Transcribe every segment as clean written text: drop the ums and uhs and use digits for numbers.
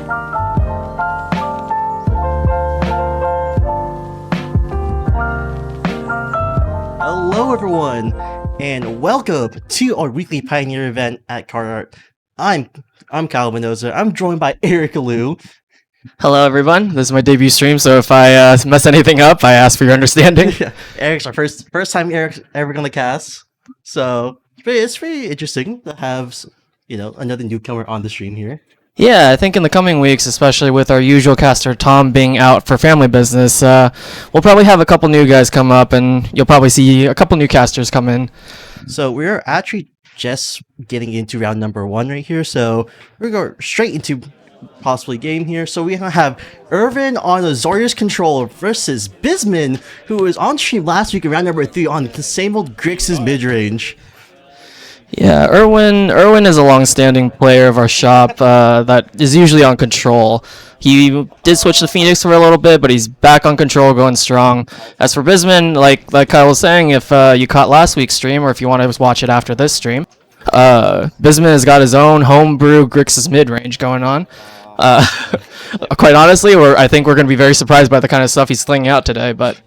Hello everyone, and welcome to our weekly Pioneer event at CardArt. I'm Kyle Mendoza. I'm joined by Eric Liu. Hello everyone, this is my debut stream, so if I mess anything up, I ask for your understanding. Eric's our first time Eric's ever gonna cast, so it's very interesting to have, another newcomer on the stream here. Yeah, I think in the coming weeks, especially with our usual caster Tom being out for family business, we'll probably have a couple new guys come up, and you'll probably see a couple new casters come in. So we're actually just getting into round number 1 right here, so we're going to go straight into possibly game here. So we're going to have Irvin on Azorius control versus Bisman, who was on stream last week in round number 3 on the same old Grixis Midrange. Yeah, Irwin is a long-standing player of our shop that is usually on control. He did switch to Phoenix for a little bit, but he's back on control, going strong. As for Bisman, like Kyle was saying, if you caught last week's stream, or if you want to watch it after this stream, Bisman has got his own homebrew Grixis Midrange going on. Quite honestly, I think we're going to be very surprised by the kind of stuff he's slinging out today, but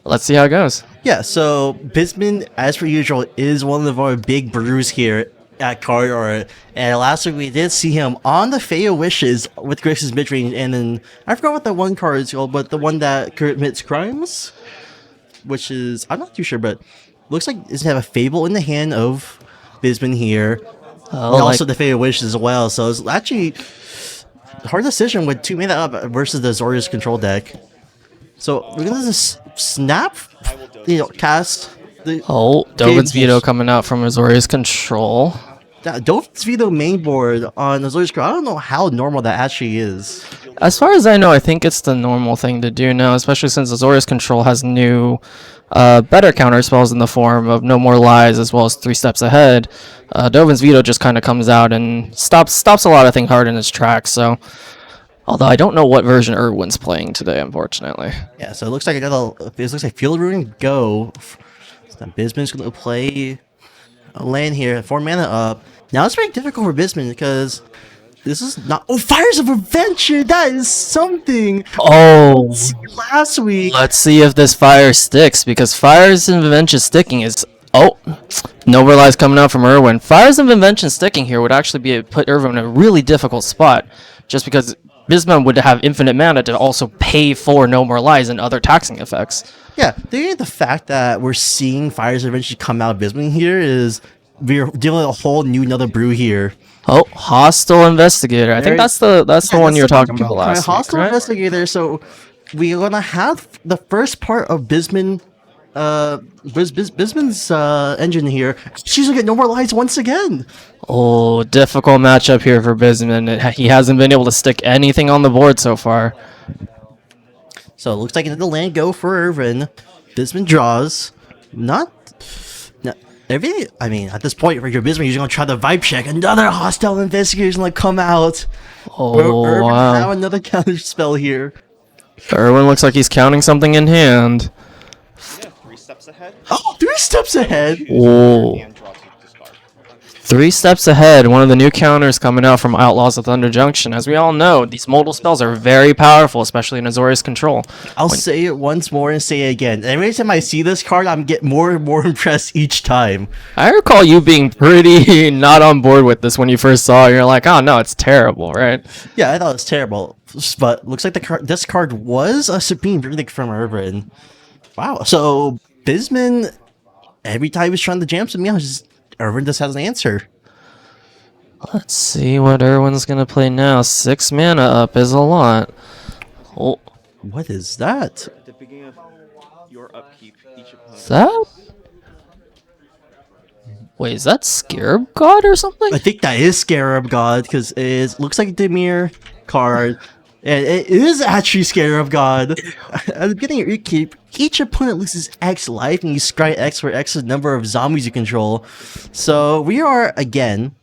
let's see how it goes. Yeah, so Bisman, as per usual, is one of our big brews here at CardArt. And last week we did see him on the Fatal Wishes with Grixis Midrange, and then I forgot what that one card is called, but the one that commits crimes, which is, I'm not too sure, but looks like it's have a Fable in the hand of Bisman here, and also the Fatal Wishes as well. So it's actually a hard decision with 2 mana up versus the Azorius control deck. So we're gonna just snap, cast the Dovin's Veto coming out from Azorius control. Dovin's Veto main board on Azorius control. I don't know how normal that actually is. As far as I know, I think it's the normal thing to do now, especially since Azorius control has new, better counter spells in the form of No More Lies as well as 3 Steps Ahead. Dovin's Veto just kind of comes out and stops a lot of things hard in its tracks. So. Although I don't know what version Irwin's playing today, unfortunately. Yeah, so it looks like it looks like Field Ruin go. So Bisman's going to play a land here, 4 mana up. Now it's very difficult for Bisman because this is not. Oh, Fires of Adventure! That is something. Oh, last week. Let's see if this fire sticks, because Fires of Invention sticking is. Oh, no relies coming out from Irwin. Fires of Invention sticking here would actually put Irwin in a really difficult spot, just because Bisman would have infinite mana to also pay for No More Lies and other taxing effects. Yeah, the fact that we're seeing Fires eventually come out of Bisman here is we're dealing with a whole new another brew here. Oh, Hostile Investigator. I think that's the one you were talking about last week, Hostile right? Investigator. So we're gonna have the first part of Bisman. Bisman's engine here. She's gonna get No More Lies once again. Oh, difficult matchup here for Bisman. He hasn't been able to stick anything on the board so far. So it looks like another land go for Irvin. Bisman draws. Not everything. I mean, at this point, for your Bisman, you're gonna try the vibe check. Another Hostile Investigator's gonna come out. Oh, Irvin wow. have another counter spell here. Irwin looks like he's counting something in hand. Yeah, 3 steps ahead. Oh, 3 steps ahead. Oh. 3 steps ahead, one of the new counters coming out from Outlaws of Thunder Junction. As we all know, these modal spells are very powerful, especially in Azorius control. I'll say it once more and say it again. Every time I see this card, I'm getting more and more impressed each time. I recall you being pretty not on board with this when you first saw it. You're like, oh no, it's terrible, right? Yeah, I thought it was terrible. But looks like this card was a Supreme Verdict from Irvin. Wow, so Bisman, every time he's trying to jam something else, Irvin just has an answer. Let's see what Irwin's gonna play now. 6 mana up is a lot. Oh, what is that? At the beginning of your upkeep, each opponent. is that? Wait, is that Scarab God or something? I think that is Scarab God because it looks like a Dimir card. And it is actually Scarab God. At the beginning of your keep, each opponent loses X life, and you scry X for X's number of zombies you control. So we are, again,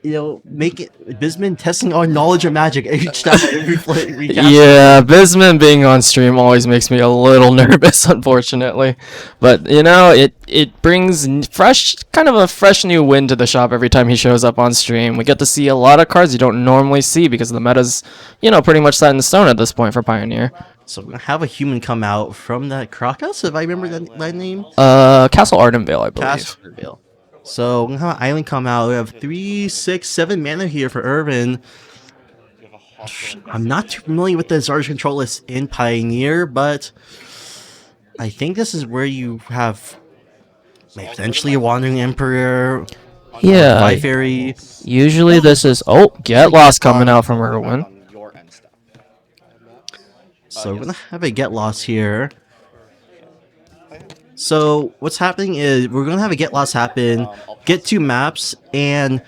make it Bisman testing our knowledge of magic each time every recast. Yeah, Bisman being on stream always makes me a little nervous, unfortunately. But it brings kind of a fresh new wind to the shop every time he shows up on stream. We get to see a lot of cards you don't normally see because the meta's, pretty much set in stone at this point for Pioneer. So we're gonna have a human come out from that Krakus, if I remember that name. Castle Ardenvale, I believe. Castle. So we're gonna have an island come out. We have 3, 6, 7 mana here for Irvin. I'm not too familiar with the Azorius control list in Pioneer, but I think this is where you have potentially a Wandering Emperor. Yeah. Life Fairy. Usually this is Get Lost coming out from Irwin. On your end step. So we're gonna have a Get Lost here. So what's happening is we're gonna have a Get Lost happen, get 2 maps, and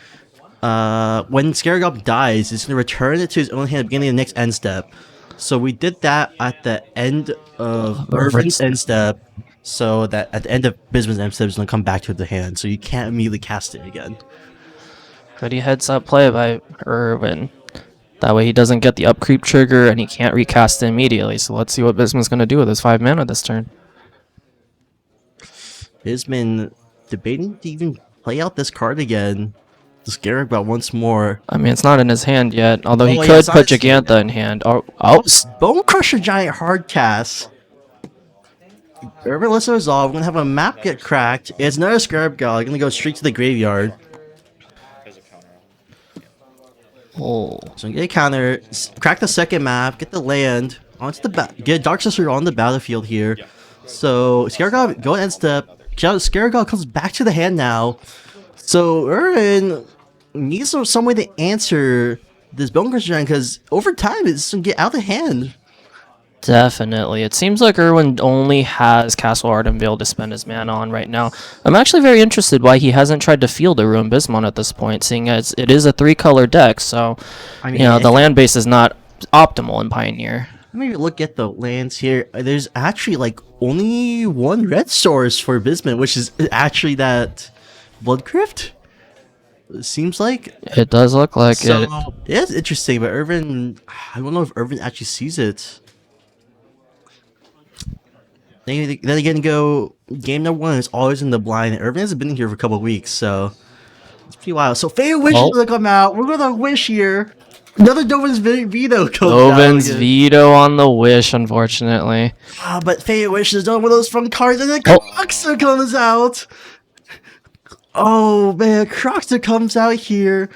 when SCARAB dies, it's gonna return it to his own hand at the beginning of the next end step. So we did that at the end of Irvin's end step, so that at the end of Bisman's end step, it's gonna come back to the hand, so you can't immediately cast it again. Pretty heads up play by Irvin. That way he doesn't get the upcreep trigger and he can't recast it immediately. So let's see what Bisman's gonna do with his 5 mana this turn. Bisman debating to even play out this card again. The SCARAB once more. I mean, it's not in his hand yet, although he yeah, could it's not put his hand. Gigantha in hand. Bone Crusher Giant hard cast. Urban List Resolve. We're gonna have a map get cracked. It's another SCARAB God. Gonna go straight to the graveyard. There's a counter. Oh. So get a counter, crack the second map, get the land onto the get Dark Sister on the battlefield here. So SCARAB go end step. SCARAB comes back to the hand now. So Urban needs some way to answer this Bone Crusher Giant because over time it's gonna get out of hand. Definitely. It seems like Irwin only has Castle Ardenvale to spend his mana on right now. I'm actually very interested why he hasn't tried to field a Ruin Bisman at this point, seeing as it is a 3-color deck, so I mean, the land base is not optimal in Pioneer. Let me look at the lands here. There's actually like only 1 red source for Bisman, which is actually that Blood Crypt. It seems like It does look like so. it. It is interesting, but Irvin, I don't know if Irvin actually sees it. Then again, game number 1 is always in the blind. And Irvin hasn't been here for a couple of weeks, so it's pretty wild. So Fatal Wish is gonna come out. We're gonna wish here. Another Dovin's Veto comes Dovin's out. veto on the wish, unfortunately. But Fatal Wish is one of those fun cards, and then Croxer comes out. Oh man, Croxer comes out here.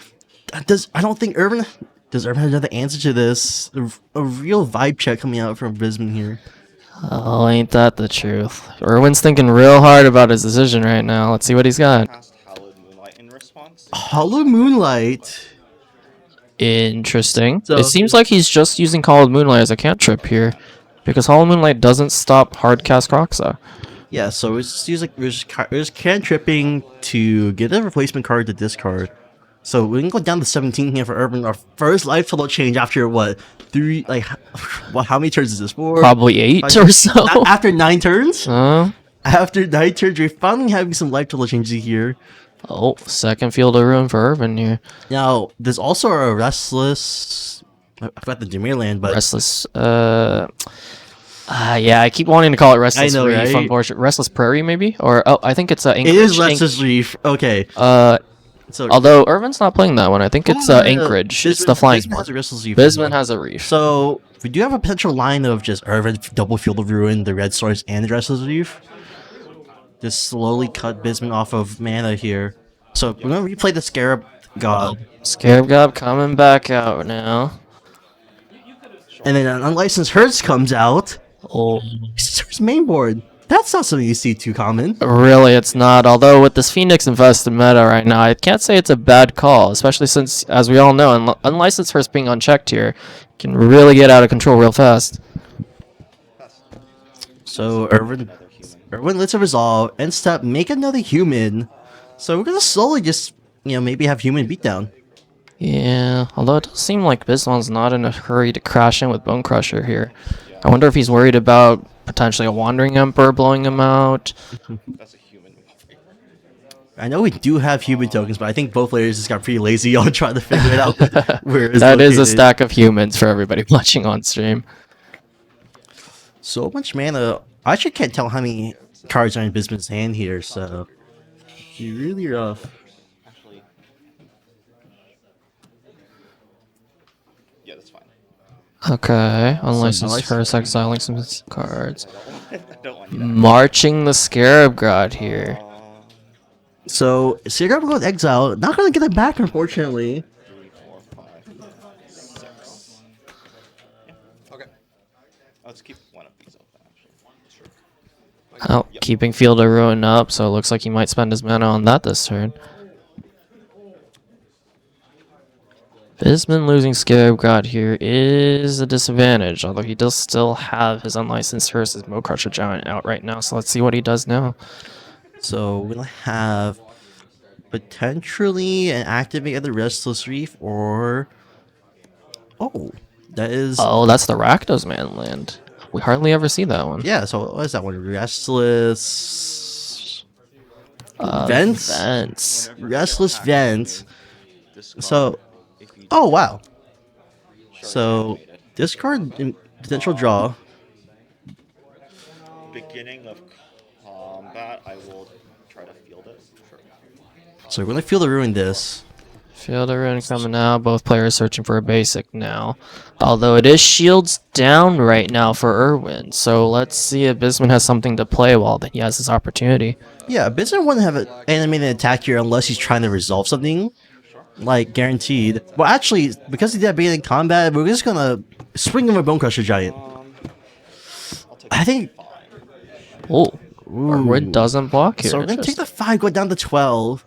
I don't think Irvin have another answer to this. A real vibe check coming out from Bisman here. Oh, ain't that the truth? Irwin's thinking real hard about his decision right now. Let's see what he's got. Cast Hallowed Moonlight in response. Hollow Moonlight. Interesting. So- It seems like he's just using Hollow Moonlight as a cantrip here, because Hollow Moonlight doesn't stop hardcast Croxa. Yeah, so we're just cantripping to get a replacement card to discard. So we can go down to 17 here for Urban. Our first life total change after what? 3 how many turns is this? 4? Probably 8 or so. After 9 turns? Huh? After 9 turns, we're finally having some life total changes here. Oh, second field of ruin for Irvin here. Now, there's also a Restless... I forgot the Demir land, but... Restless, yeah, I keep wanting to call it Restless I know, Reef, right? unfortunately. Restless Prairie, maybe? Or, I think it's It is Restless Reef. Okay. So, Although Irvin's not playing that one. I think it's Anchorage. It's the flying Bisman one. has a Restless Reef. Bisman has a reef. So, we do have a potential line of just Irvin, double Field of Ruin, the Red Source, and the Restless Reef. Just slowly cut Bisman off of mana here. So, we're going to replay the SCARAB God. SCARAB God coming back out now. And then an Unlicensed Hertz comes out. Oh, It's his main board. That's not something you see too common. really, it's not. Although with this Phoenix invested meta right now, I can't say it's a bad call, especially since, as we all know, Unlicensed First being unchecked here can really get out of control real fast. So, Irvin lets it resolve. End step, make another human. So, we're going to slowly just, maybe have human beatdown. Yeah, although it does seem like Bisman's not in a hurry to crash in with Bone Crusher here. I wonder if he's worried about potentially a Wandering Emperor blowing him out. That's a human. I know we do have human tokens, but I think both players just got pretty lazy on trying to figure it out where it's That is a located. stack of humans for everybody watching on stream. So much mana. I actually can't tell how many cards are in Bisman's hand here, so really rough. Actually, yeah, that's fine. Okay, unlicensed unlicensed- first exiling some cards. I don't want you to. Marching the Scarab God here. So SCARAB will go with exile. Not gonna get it back, unfortunately. 3, 4, 5, 6. Yeah. Okay. Let's keep one of these open, actually. Sure. Oh, keeping Field of Ruin up, so it looks like he might spend his mana on that this turn. Bisman losing Scarab God here is a disadvantage, although he does still have his unlicensed versus Mo Crusher Giant out right now, so let's see what he does now. So we're gonna have potentially an activate of the Restless Reef, or that is Oh, that's the Rakdos Man land. We hardly ever see that one. yeah. So what is that one? Restless Vents? Vents. Restless Vent. Discard So if you oh wow. Sure, So animated. discard potential draw. Beginning of combat, I will try to field it. Sure. So we're gonna feel the ruin this. Field of Ruin coming out. Both players searching for a basic now. Although it is shields down right now for Irwin. So let's see if Bisman has something to play while he has this opportunity. Yeah, Bisman wouldn't have an animated attack here unless he's trying to resolve something. Like, guaranteed. Well, actually, because he did being in combat, we're just gonna swing him a Bone Crusher Giant. I'll take I think. 5. Oh, Irwin doesn't block here. So we're gonna take the 5, go down to 12.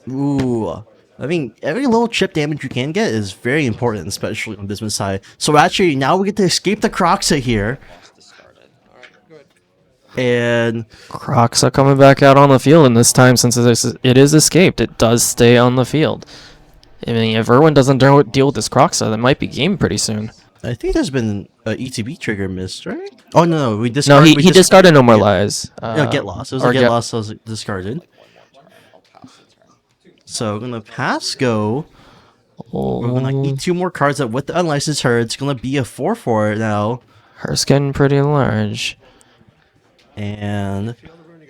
Ooh. I mean, every little chip damage you can get is very important, especially on Bisman's side. So actually, now we get to escape the Croxa here. Discarded. And Croxa coming back out on the field, and this time, since it is escaped, it does stay on the field. I mean, if Irwin doesn't deal with this Croxa, that might be game pretty soon. I think there's been a ETB trigger missed, right? Oh, no, we No, discarded. he discarded No More Lies. No, get lost. It was or a get get- lost, so it was discarded. I'll pass the turn. So we're gonna pass go. We're gonna Oh, eat 2 more cards up with the unlicensed herd. It's gonna be a 4/4 now. her's getting pretty large. And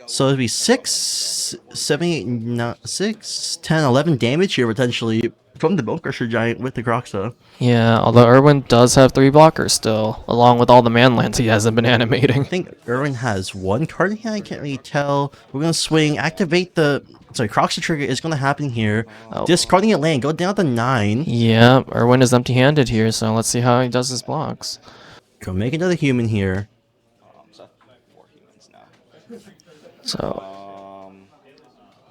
so it'd be 6, 7, 8, 9, 6, 10, 11 damage here potentially from the Bone Crusher Giant with the Croxa. Yeah, although Irwin does have 3 blockers still, along with all the man lands he hasn't been animating. I think Irwin has 1 card in hand. I can't really tell. We're gonna swing, activate the. Sorry, Croxa trigger is gonna happen here. Oh. Discarding a land, go down to 9. Yeah, Irwin is empty-handed here, so let's see how he does his blocks. Go make another human here. So I have 4 humans now. So,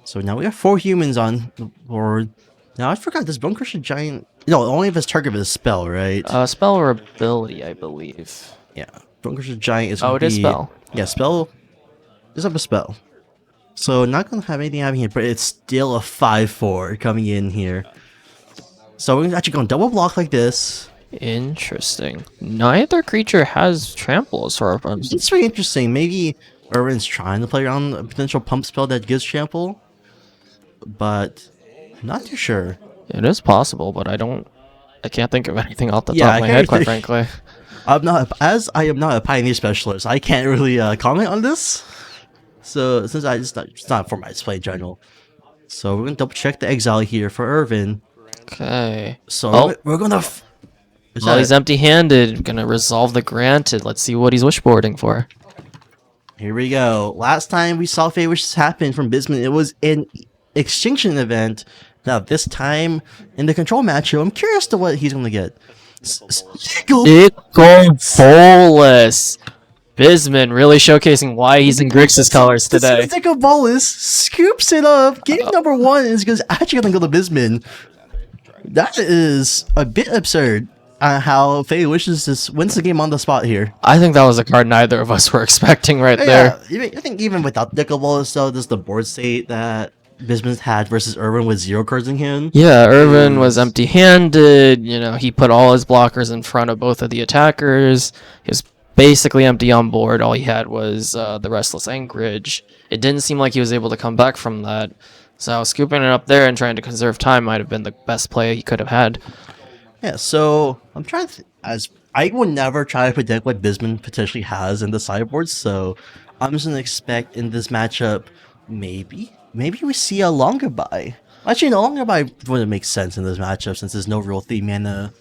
So now we have 4 humans on the board. Now I forgot this Bone Crusher Giant. No, only if it's target is a spell, right? spell or ability, I believe. Yeah, Bone Crusher Giant is. Oh, gonna it is be- spell. Yeah, spell. Is up a spell. So not gonna have anything happening here, but it's still a 5/4 coming in here. So we're actually going double block like this. Interesting. Neither creature has trample as far as It's very interesting. Maybe Irwin's trying to play around a potential pump spell that gives trample, but not too sure. it is possible, but I can't think of anything off the Yeah, top I of my can't head, quite think- frankly. I am not a pioneer specialist. I can't really comment on this. So since it's not for my display in general. So we're gonna double check the exile here for Irvin. Okay. So Oh. we're gonna. Is Well, that- he's empty-handed. Gonna resolve the granted. Let's see what he's wishboarding for. Here we go. Last time we saw Fate Wishes happen from Bisman, it was an extinction event. Now this time in the control matchup, I'm curious to what he's gonna get. Bolus. Bisman really showcasing why he's in Grixis colors today. Bolus scoops it up. Game number 1 is actually gonna go to Bisman. That is a bit absurd. How Fate Wishes just wins the game on the spot here. I think that was a card neither of us were expecting right there. Yeah, I think even without Nickel Bolus, though, this is the board state that Bisman's had versus Irwin with 0 cards in hand. Yeah, Irvin was empty-handed. You know, he put all his blockers in front of both of the attackers. He was basically empty on board. All he had was the Restless Anchorage. it didn't seem like he was able to come back from that. So scooping it up there and trying to conserve time might have been the best play he could have had. Yeah, so I'm trying to as I would never try to predict what Bisman potentially has in the sideboard, so I'm just gonna expect in this matchup maybe we see a longer buy. Actually, no, longer buy wouldn't make sense in this matchup since there's no real three mana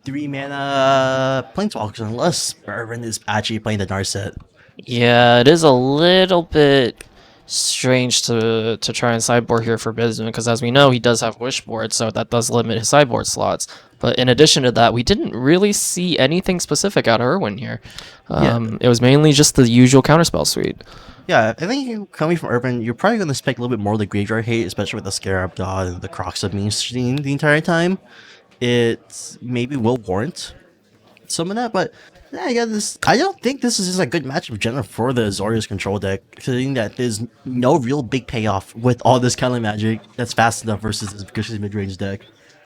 planeswalkers unless Irvin is actually playing the Narset. Yeah, it is a little bit strange to try and sideboard here for Bisman because as we know he does have Wishboard, so that does limit his sideboard slots. But in addition to that, we didn't really see anything specific out of Irwin here. It was mainly just the usual counterspell suite. Yeah, I think coming from Urban, you're probably going to expect a little bit more of the graveyard hate, especially with the Scarab God and the Crocs of mainstream the entire time. It maybe will warrant some of that, but yeah, I don't think this is just a good matchup general for the Azorius control deck, considering that there's no real big payoff with all this kind of magic that's fast enough versus this Grixis Midrange deck.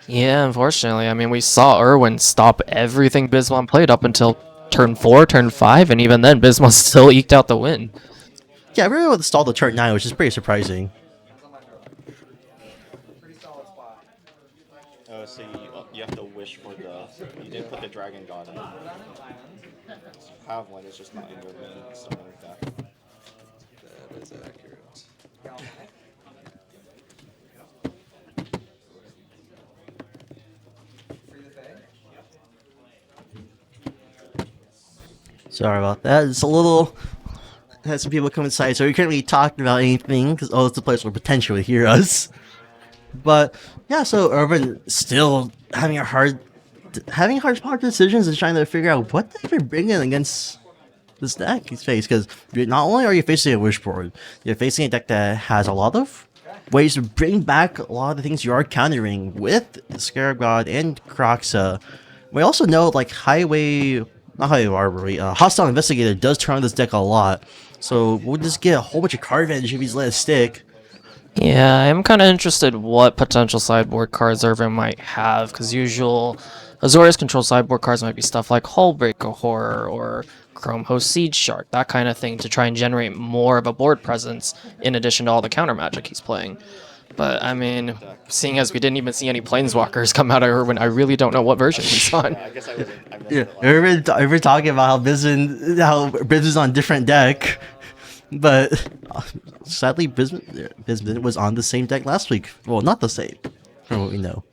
Yeah, unfortunately. I mean, we saw Irwin stop everything Bisman played up until turn 4, turn 5, and even then Bisman still eked out the win. Yeah, I really want to stall the turn 9, which is pretty surprising. So you have to wish for you didn't put the Dragon God in. Have one, it's just not in your main, something like that. That is accurate. Sorry about that. It's a little. Had some people come inside, so we couldn't really talk about anything because it's the place where potentially hear us. But yeah, so Urban still having hard decisions and trying to figure out what they can bring in against this deck he's faced. Because not only are you facing a Wishboard, you're facing a deck that has a lot of ways to bring back a lot of the things you are countering with Scarab God and Croxa. We also know like Hostile Investigator does turn on this deck a lot, so we'll just get a whole bunch of card advantage if he's let it stick. Yeah, I'm kind of interested what potential sideboard cards Irvin might have, because usual Azorius control sideboard cards might be stuff like Hullbreaker Horror or Chrome Host Siege Shark, that kind of thing, to try and generate more of a board presence in addition to all the counter magic he's playing. But I mean, seeing as we didn't even see any planeswalkers come out of Irwin, I really don't know what version he's on. I guess I wasn't. Yeah, Irvin talking about how Bisman's on different deck, but sadly Bisman was on the same deck last week. Well, not the same, from what we know.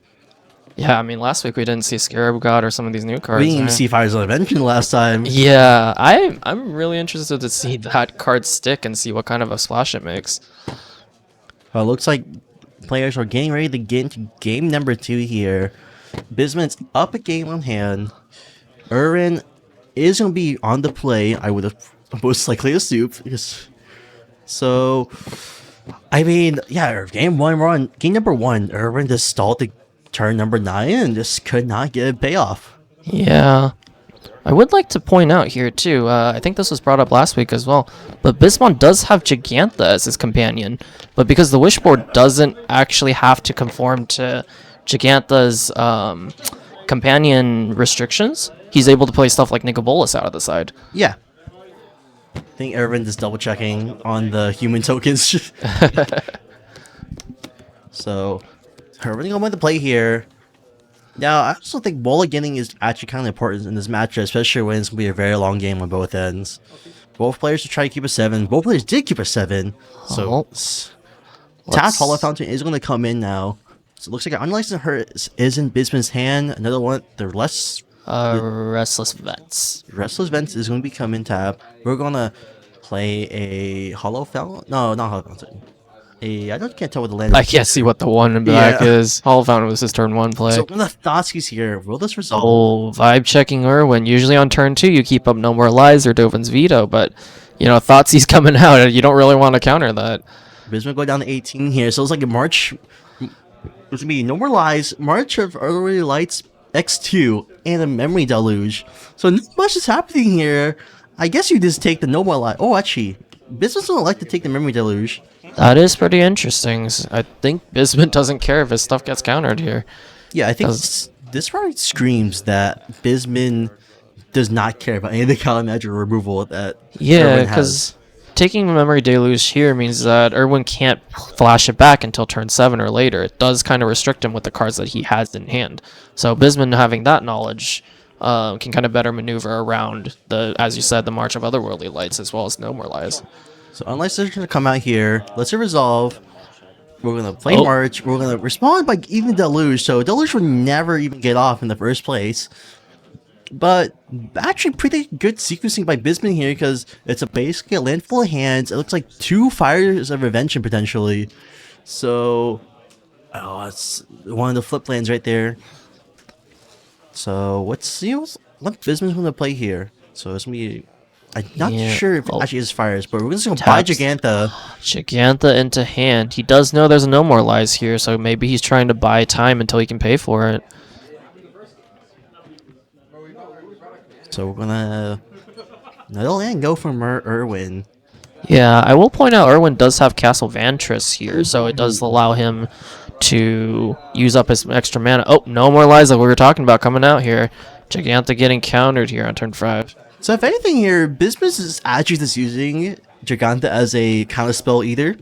Yeah, I mean, last week we didn't see Scarab God or some of these new cards. We didn't even see Fires of Invention last time. Yeah, I'm really interested to see that card stick and see what kind of a splash it makes. Well, it looks like players are getting ready to get into game number 2 here. Bisman's up a game on hand. Urban is going to be on the play, I would have most likely assumed. So, I mean, yeah, game number 1, Urban just stalled the turn number 9 and just could not get a payoff. Yeah. I would like to point out here, too, I think this was brought up last week as well, but Bisman does have Gigantha as his companion, but because the Wishboard doesn't actually have to conform to Gigantha's companion restrictions, he's able to play stuff like Nicobolus out of the side. Yeah. I think Irvin is double checking on the human tokens. So, Irvin going to play here. Now, I also think mulliganing is actually kind of important in this matchup, especially when it's going to be a very long game on both ends. Both players should try to keep a 7. Both players did keep a 7. So, Tapped Hollow Fountain is going to come in now. So it looks like an Unlicensed Hurt is in Bisman's hand. Another one, the Restless Vents. Restless Vents is going to be coming tap. We're going to play a Hollow Fountain. No, not Hollow Fountain. I can't tell what the land is. I can't see what the one in back is. Hollow Fountain was his turn 1 play. So one of the Thoughtskis here. Will this resolve? Oh, vibe checking Irwin. Usually on turn 2 you keep up No More Lies or Dovin's Veto, but you know, Thoughtsy's coming out and you don't really want to counter that. Bisman go down to 18 here. So it's like a March. It's going to be No More Lies, March of Early Lights X2, and a Memory Deluge. So not much is happening here. I guess you just take the No More Lies. Oh, actually, Bisman's going to like to take the Memory Deluge. That is pretty interesting. I think Bisman doesn't care if his stuff gets countered here. Yeah, I think this probably screams that Bisman does not care about any of the counter magic removal that yeah, Irwin because taking Memory Deluge here means that Irwin can't flash it back until turn 7 or later. It does kind of restrict him with the cards that he has in hand. So Bisman having that knowledge can kind of better maneuver around the, as you said, the March of Otherworldly Lights as well as No More Lies. So unless they're going to come out here, let's resolve. We're going to play Oh. March. We're going to respond by even Deluge. So Deluge would never even get off in the first place. But actually pretty good sequencing by Bisman here because it's basically a land full of hands. It looks like 2 Fires of Revention potentially. So, oh, it's one of the flip lands right there. So let's see what Bisman's going to play here. So it's going to be... I'm not sure if it actually is Fires, but we're just going to buy Gigantha. Gigantha into hand. He does know there's no more lies here, so maybe he's trying to buy time until he can pay for it. So we're gonna another land go from Irwin. Yeah, I will point out Irwin does have Castle Vantress here, so it does allow him to use up his extra mana. Oh, no more lies like we were talking about coming out here. Gigantha getting countered here on turn 5. So if anything here, Bismuth is actually just using Gigantha as a counter spell either.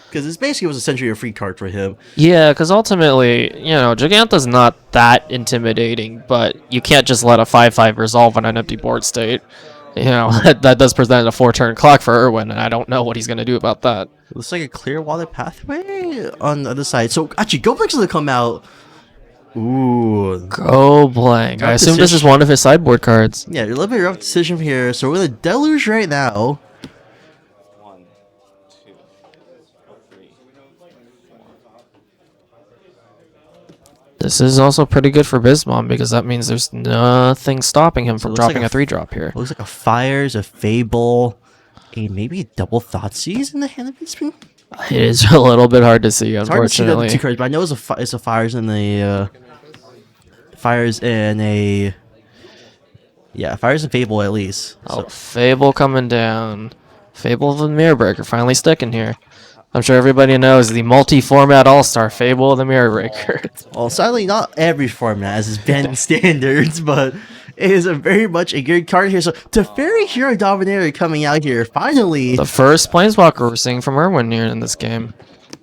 Because it basically was essentially a free card for him. Yeah, because ultimately, you know, Gigantha's not that intimidating, but you can't just let a 5/5 resolve on an empty board state. You know, that does present a 4-turn clock for Irwin, and I don't know what he's going to do about that. It looks like a clear water pathway on the other side. So actually, Goblek's going to come out. Ooh. Go blank. I assume this is one of his sideboard cards. Yeah, a little bit rough decision here. So we're going to Deluge right now. 1, 2, 3, 4. This is also pretty good for Bisman because that means there's nothing stopping him from looks like dropping a 3-drop here. Looks like a Fires, a Fable, and maybe a double Thoughtseize in the hand of Bisman. It is a little bit hard to see, It's hard to see the unfortunately. two cards, but I know it's a Fires and a Fires and a Fires and Fable at least. Oh, Fable coming down. Fable of the Mirror Breaker finally sticking here. I'm sure everybody knows the multi-format all-star Fable of the Mirror Breaker. Well, sadly, not every format has its banned standards, but it is very much a good card here. So, Teferi Hero Dominator coming out here, finally. The first Planeswalker we're seeing from Irwin here in this game.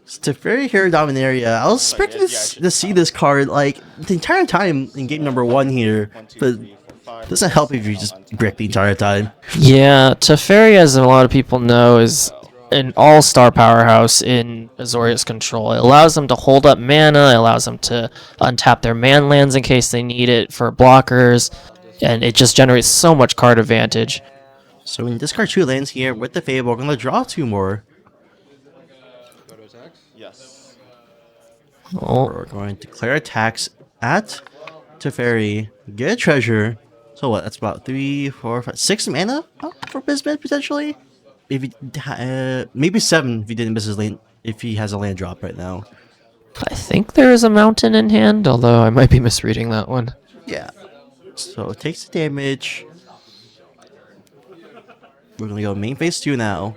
Teferi Hero Dominaria. I was expecting to see this card, like, the entire time in game number 1 here, 1, 2, but 3, 4, 5. it doesn't help if you just brick the entire time. Yeah, Teferi, as a lot of people know, is an all-star powerhouse in Azorius control. It allows them to hold up mana, it allows them to untap their man lands in case they need it for blockers, and it just generates so much card advantage. So, when you discard 2 lands here with the Fable, we're going to draw 2 more. Yes. Oh, We're going to declare attacks at Teferi, get a treasure. So what? That's about 3, 4, 5, 6 mana for Bisman potentially. If he, maybe 7 if he didn't miss his land. If he has a land drop right now. I think there is a mountain in hand, although I might be misreading that one. Yeah. So it takes the damage. We're gonna go main phase 2 now.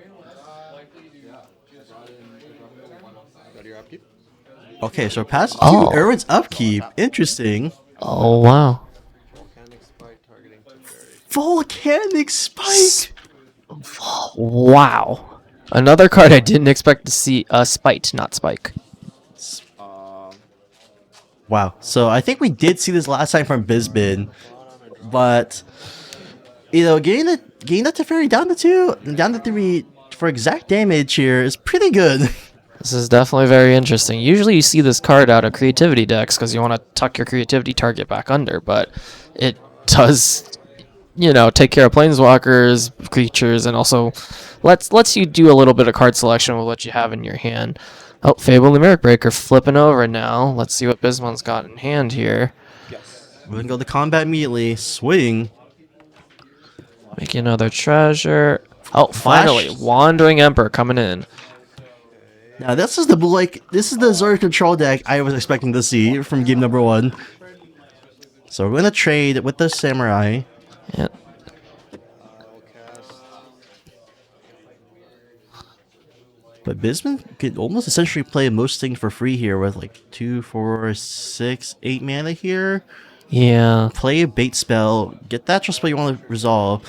Okay, so pass to Oh. Irwin's upkeep. Interesting. Oh, wow. Volcanic Spike. Wow. Another card I didn't expect to see. Spite, not Spike. Wow. So I think we did see this last time from Bisman, but you know, getting the Teferi down to 2, down to 3 for exact damage here is pretty good. This is definitely very interesting. Usually you see this card out of creativity decks because you want to tuck your creativity target back under, but it does, you know, take care of planeswalkers, creatures, and also lets you do a little bit of card selection with what you have in your hand. Oh, Fable the Mirror Breaker flipping over now. Let's see what Bisman's got in hand here. We're gonna go to combat immediately. Swing. Make another treasure. Oh, Flash. finally, Wandering Emperor coming in. Now this is the this is the Azorius control deck I was expecting to see from game number 1. So we're gonna trade with the Samurai. Yeah. But Bisman could almost essentially play most things for free here with like 2, 4, 6, 8 mana here. Yeah. Play a bait spell, get that trust spell you want to resolve.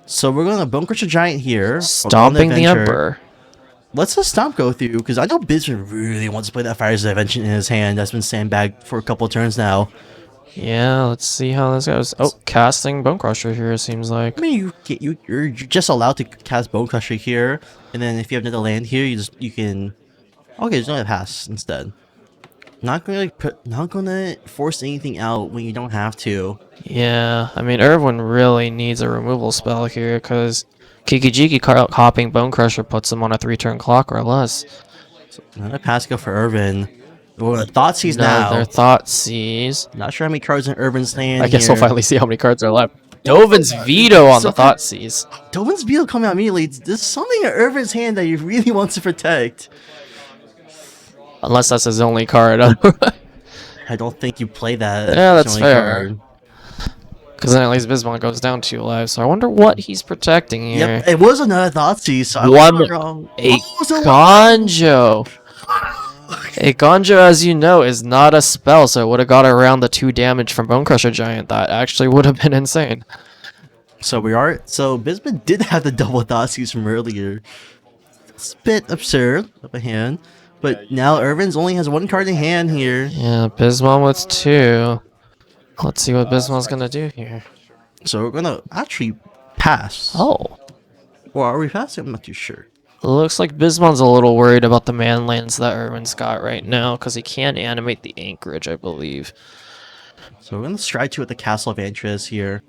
So we're going to Bone Crusher Giant here. on Stomping the adventure. Emperor. Let's just Stomp go through, because I know Bisman really wants to play that Fire's Dimension in his hand. That's been sandbagged for a couple of turns now. Yeah, let's see how this goes. Oh, casting Bone Crusher here, it seems like. I mean, you're just allowed to cast Bone Crusher here, and then if you have another land here, you can. Okay, there's another pass instead. Not gonna force anything out when you don't have to. Yeah, I mean, Irwin really needs a removal spell here, because Kikijiki copying Bone Crusher puts him on a 3-turn clock or less. Another pass go for Irvin. Well, Thoughtseize Another now. Thoughtseize. Not sure how many cards in Irvin's hand. I guess here. we'll finally see how many cards are left. Dovin's Veto on the Thoughtseize. Dovin's Beetle coming out immediately. There's something in Irvin's hand that he really wants to protect. Unless that's his only card. I don't think you play that. Yeah, that's only fair. card. Because then at least Bisman goes down 2 lives. So I wonder what he's protecting here. Yep, it was another Thoughtseize. So I One- wasn't wrong. A Oh, so- Gonjo. A Gonjo, as you know, is not a spell, so it would have got around the 2 damage from Bone Crusher Giant. That actually would have been insane. So Bisman did have the double Thoughtseize from earlier. It's a bit absurd of a hand. But now Irvin's only has 1 card in hand here. Yeah, Bisman with 2. Let's see what Bisman's gonna do here. So we're gonna actually pass. Oh. Or are we passing? I'm not too sure. Looks like Bisman's a little worried about the man lands that Irwin's got right now, because he can't animate the Anchorage, I believe. So we're gonna stride 2 at the Castle of Antris here.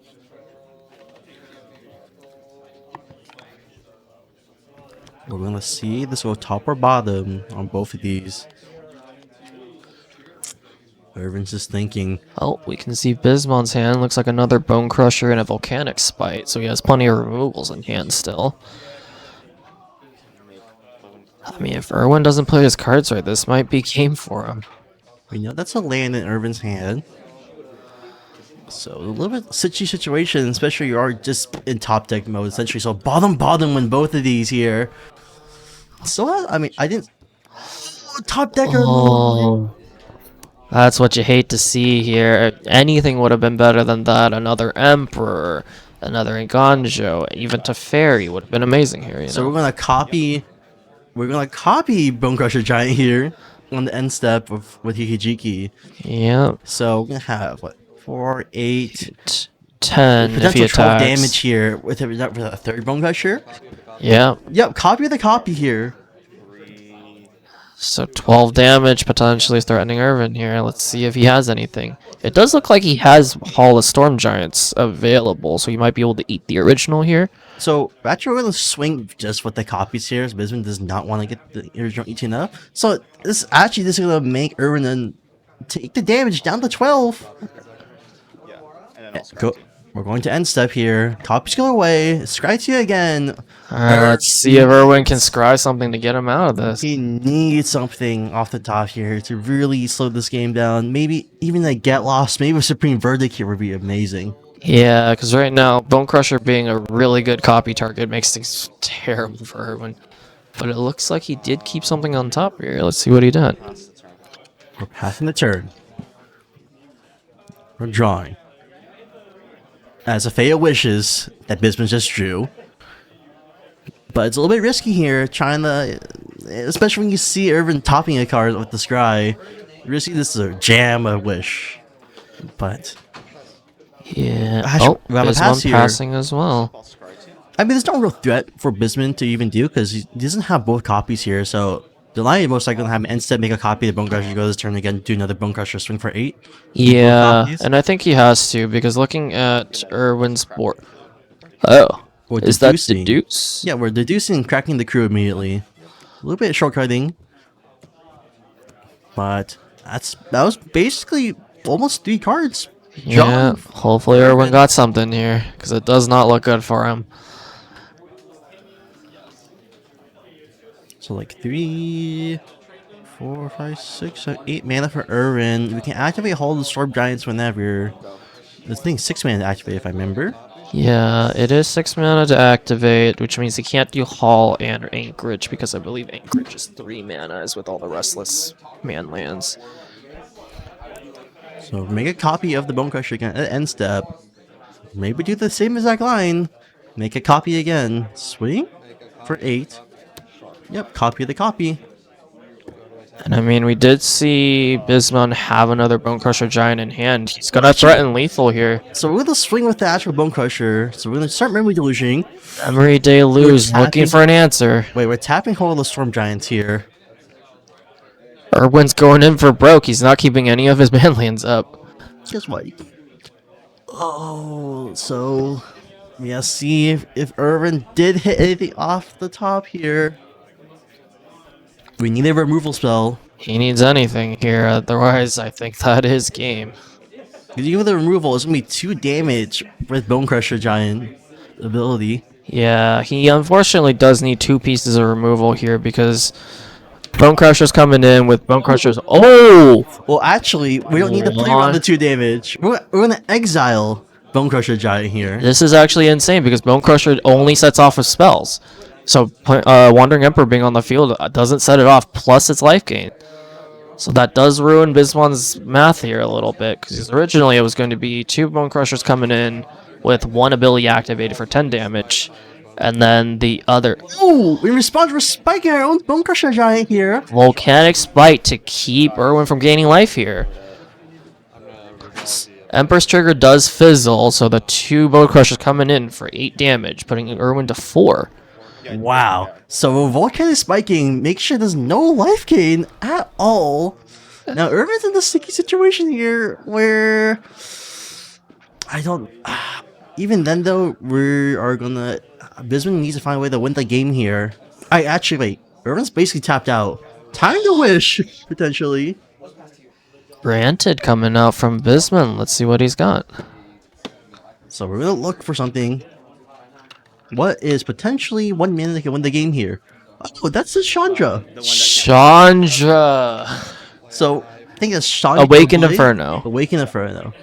We're gonna see this go top or bottom on both of these. Irvin's just thinking. Oh, we can see Bisman's hand. Looks like another Bone Crusher and a Volcanic Spite, so he has plenty of removals in hand still. I mean, if Irwin doesn't play his cards right, this might be game for him. We know that's a land in Irvin's hand. So a little bit sitchy situation, especially you are just in top deck mode essentially. So bottom win both of these here. So I mean I didn't top decker. Oh, that's what you hate to see here. Anything would have been better than that. Another Emperor, another Nganjo, even Teferi would have been amazing here. You So know? we're gonna copy Bone Crusher Giant here on the end step with Hikijiki. Yeah, So we're gonna have what 4, 8, 10 if he potential 12 attacks. damage here with a third Bone Crusher. Yeah, Yep, copy the copy here. so 12 damage potentially threatening Irvin here. Let's see if he has anything. It does look like he has Hall of Storm Giants available, so he might be able to eat the original here. So actually we're gonna swing just with the copies here. As Bisman does not want to get the original eaten up. So this is gonna make Irvin then take the damage down to 12. Yeah. And then also Go. We're going to end step here. Copies go away. Scry you again. Alright, let's see if Irwin can scry something to get him out of this. He needs something off the top here to really slow this game down. Maybe even a get lost. Maybe a Supreme Verdict here would be amazing. Yeah, because right now, Bone Crusher being a really good copy target makes things terrible for Irwin. But it looks like he did keep something on top here. Let's see what he did. pass the turn. We're passing the turn. We're drawing. As a Faya wishes that Bisman just drew. But it's a little bit risky here, trying to, especially when you see Irvin topping a card with the scry. Risky, this is a jam a wish. But Yeah. Actually, Oh, we have a there's pass one here. passing as well. I'll scry too. I mean, there's no real threat for Bisman to even do because he doesn't have both copies here. So the line is most likely gonna have him instead make a copy of the Bone Crusher, go this turn again, do another Bone Crusher, swing for 8. Yeah, copies? and I think he has to because looking at Irwin's board. Oh, We're is that deducing. deduce? Yeah, we're deducing and cracking the crew immediately. A little bit of shortcutting. But that was basically almost 3 cards. Yeah, Drawn. hopefully Irwin got something here because it does not look good for him. So like 3, 4, 5, 6, 7, 8 mana for Irwin. We can activate Hall of the Storm Giants whenever. This thing's 6 mana to activate if I remember. Yeah, it is 6 mana to activate, which means he can't do Hall and Anchorage because I believe Anchorage is 3 mana as with all the Restless Man lands. So make a copy of the Bone Crusher again at end step. Maybe do the same exact line. Make a copy again. Swing for 8. Yep, copy the copy. And I mean, we did see Bisman have another Bone Crusher Giant in hand. He's gonna threaten lethal here. So we're gonna swing with the actual Bone Crusher. So we're gonna start Memory Delusion. Memory Deluge looking for an answer. Wait, we're tapping hold of the Storm Giants here. Irwin's going in for broke. He's not keeping any of his manlands up. Guess what? Oh, so yeah. See if Irvin did hit anything off the top here. We need a removal spell. He needs anything here, otherwise I think that is game. Even with the removal, it's gonna be 2 damage with Bone Crusher Giant ability. Yeah, he unfortunately does need 2 pieces of removal here because Bone Crusher's coming in with Bone Crusher's. Oh! Well, actually, we don't need to play around the 2 damage. We're gonna exile Bone Crusher Giant here. This is actually insane because Bone Crusher only sets off with spells. So Wandering Emperor being on the field doesn't set it off, plus its life gain. So that does ruin Bisman's math here a little bit, because originally it was going to be 2 Bone Crushers coming in with 1 ability activated for 10 damage, and then the other Ooh, we respond with spiking our own Bone Crusher Giant here. Volcanic Spite to keep Irwin from gaining life here. Emperor's Trigger does fizzle, so the 2 Bone Crushers coming in for 8 damage, putting Irwin to 4. Wow. So Volcanic Spiking makes sure there's no life gain at all. Now Irvin's in the sticky situation here where I don't. Even then though, we are gonna. Bisman needs to find a way to win the game here. I actually wait. Irvin's basically tapped out. Time to wish potentially. Granted coming out from Bisman. Let's see what he's got. So we're gonna look for something. What is potentially 1 minute that can win the game here? Oh, that's the Chandra. Chandra. So I think it's Chandra. Awakened Inferno. Awakened Inferno.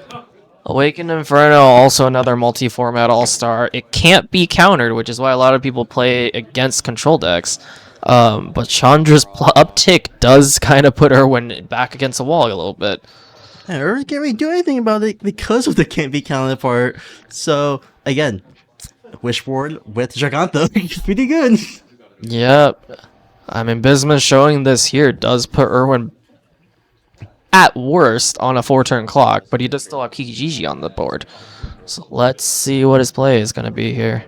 Awakened Inferno, also another multi-format all-star. It can't be countered, which is why a lot of people play against control decks. But Chandra's uptick does kind of put Irwin back against the wall a little bit. And Irwin can't really do anything about it because of the can't be counted part. So again, Wishboard with Giganta. Pretty good. Yep. I mean, Bisman showing this here does put Irwin at worst on a 4-turn clock, but he does still have Kikijiji on the board. So let's see what his play is going to be here.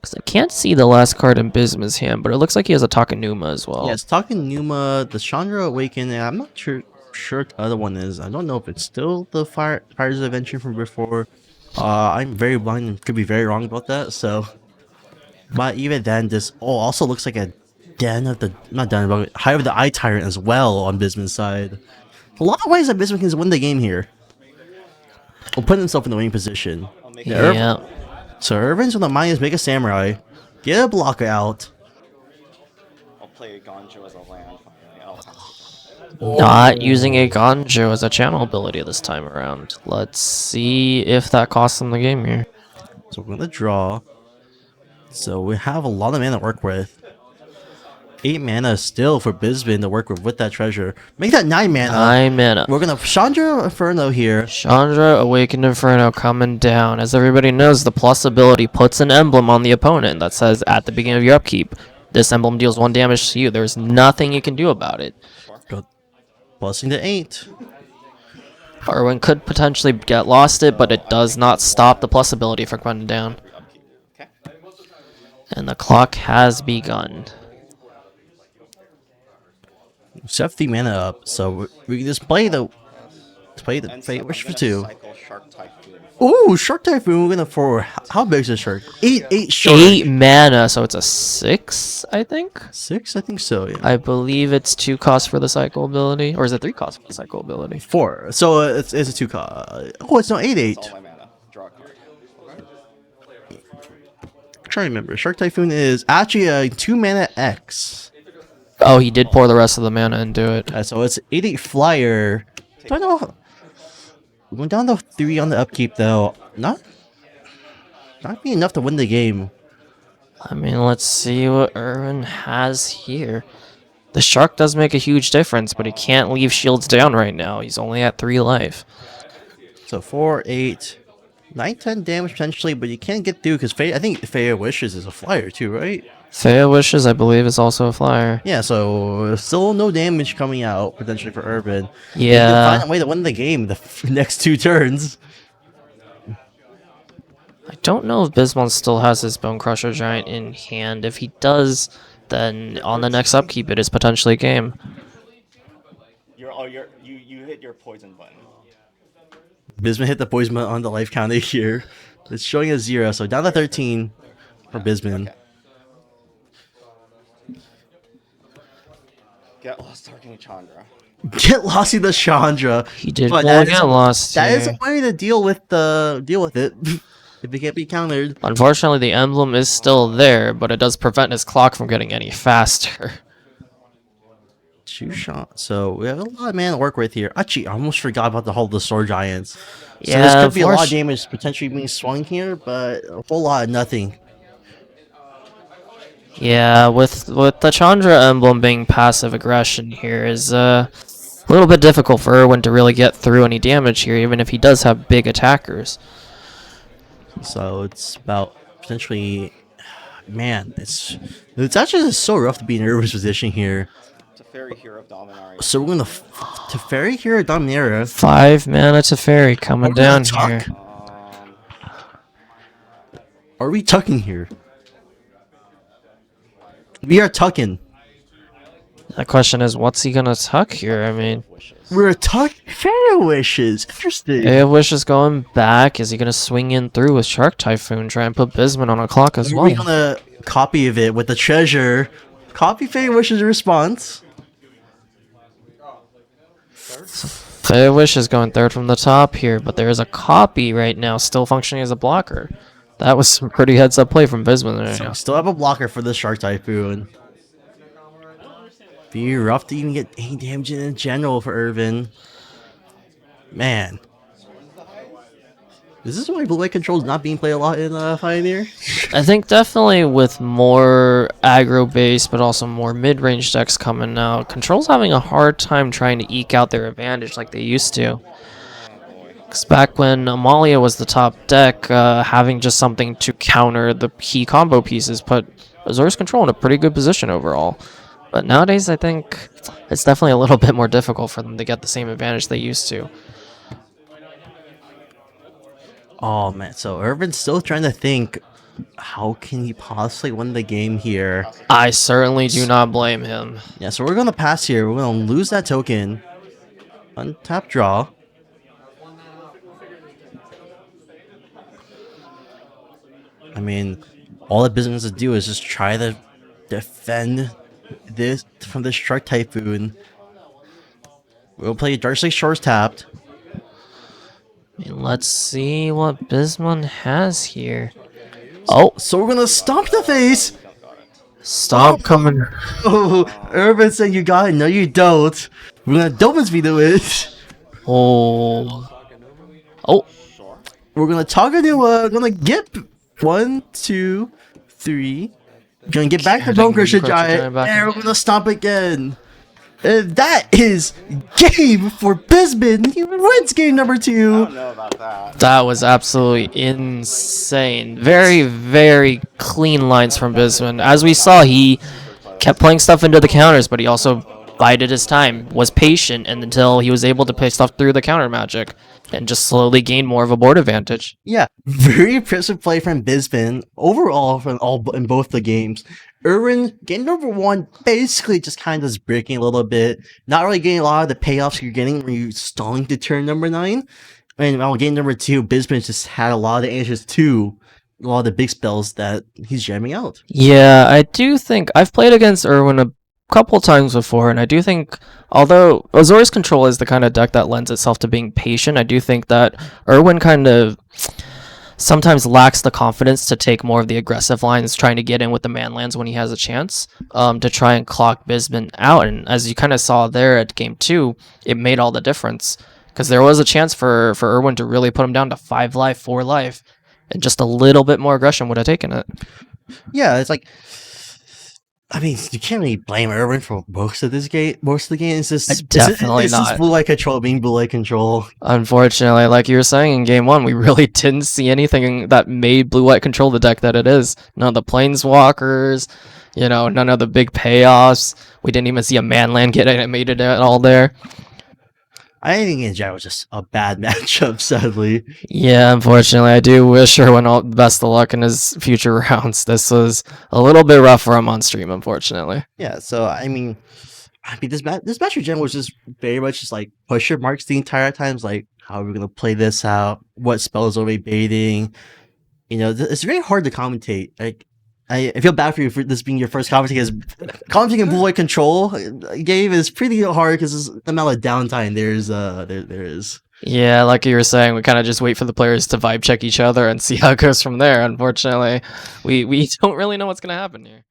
Because I can't see the last card in Bisman's hand, but it looks like he has a Takenuma as well. Yes, Takenuma, the Chandra Awaken, and I'm not sure the other one is. I don't know if it's still the Fire's Invention from before. I'm very blind and could be very wrong about that, so. But even then, this also looks like a Den of the, not Den, but Hive of the Eye Tyrant as well on Bisman's side. A lot of ways that Bisman can win the game here. Or put himself in the winning position. Yeah. So Irvin's gonna minus make a Samurai, get a blocker out. I'll play a Gonjo as a land finally. Not using a Gonjo as a channel ability this time around. Let's see if that costs him the game here. So we're gonna draw. So we have a lot of mana to work with. 8 mana still for Bisman to work with that treasure. Make that 9 mana. 9 mana. We're gonna Chandra Inferno here. Chandra Awakened Inferno coming down. As everybody knows, the plus ability puts an emblem on the opponent that says at the beginning of your upkeep, this emblem deals 1 damage to you. There's nothing you can do about it. Go. Blessing to 8. Irwin could potentially get lost it, but it does not stop the plus ability from coming down. And the clock has begun. 70 mana up, so we can just play the Fate Wish for 2. Ooh, Shark Typhoon. We're gonna for how big is this shark? 8 shark. 8 mana, so it's a 6, I think. 6, I think so. Yeah. I believe it's 2 costs for the cycle ability, or is it 3 costs for the cycle ability? 4. So it's a 2 cost. Oh, it's not 8. All my mana. Draw a card. I'm trying to remember. Shark Typhoon is actually a 2 mana X. Oh, he did pour the rest of the mana into it. So it's 8 flyer. Don't know. Going down to 3 on the upkeep though. Not be enough to win the game. I mean, let's see what Irwin has here. The shark does make a huge difference, but he can't leave shields down right now. He's only at 3 life. So 4, 8. 9-10 damage potentially, but you can't get through because I think Faya Wishes is a flyer too, right? Faya Wishes, I believe, is also a flyer. Yeah, so still no damage coming out potentially for Urban. They could Yeah. find a way to win the game the next 2 turns. I don't know if Bisman still has his Bone Crusher Giant in hand. If he does, then on the next upkeep, it is potentially game. You hit your poison button. Bisman hit the poison button on the life counter here. It's showing a 0, so down to 13 for Bisman. Okay. Get lost targeting Chandra. Get lost in the Chandra. He did But pull get lost That is here. a way to deal with it. If it can't be countered. Unfortunately, the emblem is still there, but it does prevent his clock from getting any faster. 2 shots. So we have a lot of mana to work with here. Actually, I almost forgot about the Sword Giants. So Yeah, this could be a lot of damage potentially being swung here, but a whole lot of nothing. Yeah, with the Chandra emblem being passive aggression here is a little bit difficult for Irwin to really get through any damage here, even if he does have big attackers. So it's about potentially, man, it's actually just so rough to be in Irwin's position here. Teferi Hero Dominaria. So we're gonna Teferi here, Dominaria. 5 mana Teferi coming down here. Are we tucking here? We are tucking. The question is, what's he gonna tuck here? I mean, We're tucking Fairy Wishes. Interesting. Faya Wish is going back. Is he gonna swing in through with Shark Typhoon, try and put Bisman on a clock as Are well? we gonna copy of it with the treasure? Copy Fairy Wishes response. Faya Wish is going third from the top here, but there is a copy right now still functioning as a blocker. That was some pretty heads-up play from Bisman right So now. we still have a blocker for the Shark Typhoon. Be rough to even get any damage in general for Irvin. Man. Is this why Blue White Control is not being played a lot in Pioneer? I think definitely with more aggro base, but also more mid-range decks coming out, Control's having a hard time trying to eke out their advantage like they used to. 'Cause back when Amalia was the top deck, having just something to counter the key combo pieces put Azorius Control in a pretty good position overall. But nowadays, I think it's definitely a little bit more difficult for them to get the same advantage they used to. Oh man, so Irvin's still trying to think, how can he possibly win the game here? I certainly do not blame him. Yeah, so we're gonna pass here. We're gonna lose that token. Untap draw. I mean, all the business to do is just try to defend this from the Shark Typhoon. We'll play Darksley Shores tapped. Let's see what Bisman has here. Oh, So we're gonna stomp the face. stop coming. Oh, Irvin said you got it. No, you don't. We're gonna Dolphins do it. Oh. Oh, We're gonna talk into gonna get 1, 2, 3. Gonna get back to Getting Bone Crusher Crusher Giant, Giant back and in. we're gonna stomp again. And that is game for Bisman. He wins game number I 2. don't know about that. that was absolutely insane. Very, very clean lines from Bisman. As we saw, he kept playing stuff into the counters, but he also bided his time, was patient, and until he was able to play stuff through the counter magic, and just slowly gain more of a board advantage. Yeah, very impressive play from Bisman overall in both the games. Irwin, game number 1, basically just kind of is breaking a little bit. Not really getting a lot of the payoffs you're getting when you're stalling to turn number 9. And game number 2, Bisman just had a lot of the answers to a lot of the big spells that he's jamming out. Yeah, I do think I've played against Irwin a couple times before, and I do think, although Azorius Control is the kind of deck that lends itself to being patient, I do think that Irwin kind of sometimes lacks the confidence to take more of the aggressive lines, trying to get in with the man lands when he has a chance, to try and clock Bisman out. And as you kind of saw there at game 2, it made all the difference, because there was a chance for Irwin to really put him down to 5 life, 4 life, and just a little bit more aggression would have taken it. Yeah, it's like I mean, you can't really blame Irwin for most of this game. Most of the game is just Definitely it's just not. blue light control being blue light control. Unfortunately, like you were saying in game one, we really didn't see anything that made blue white control the deck that it is. None of the planeswalkers, none of the big payoffs. We didn't even see a manland get animated at all there. I think in general was just a bad matchup, sadly. Yeah, unfortunately, I do wish Erwin all the best of luck in his future rounds. This was a little bit rough for him on stream, unfortunately. Yeah, so I mean, this match in general was just very much just like pusher marks the entire time. It's like, how are we gonna play this out? What spells are we baiting? It's very hard to commentate. Like, I feel bad for you for this being your first commentating, because commentating in blue white control game is pretty hard because the amount of downtime there is. Yeah, like you were saying, we kind of just wait for the players to vibe check each other and see how it goes from there. Unfortunately, we don't really know what's gonna happen here.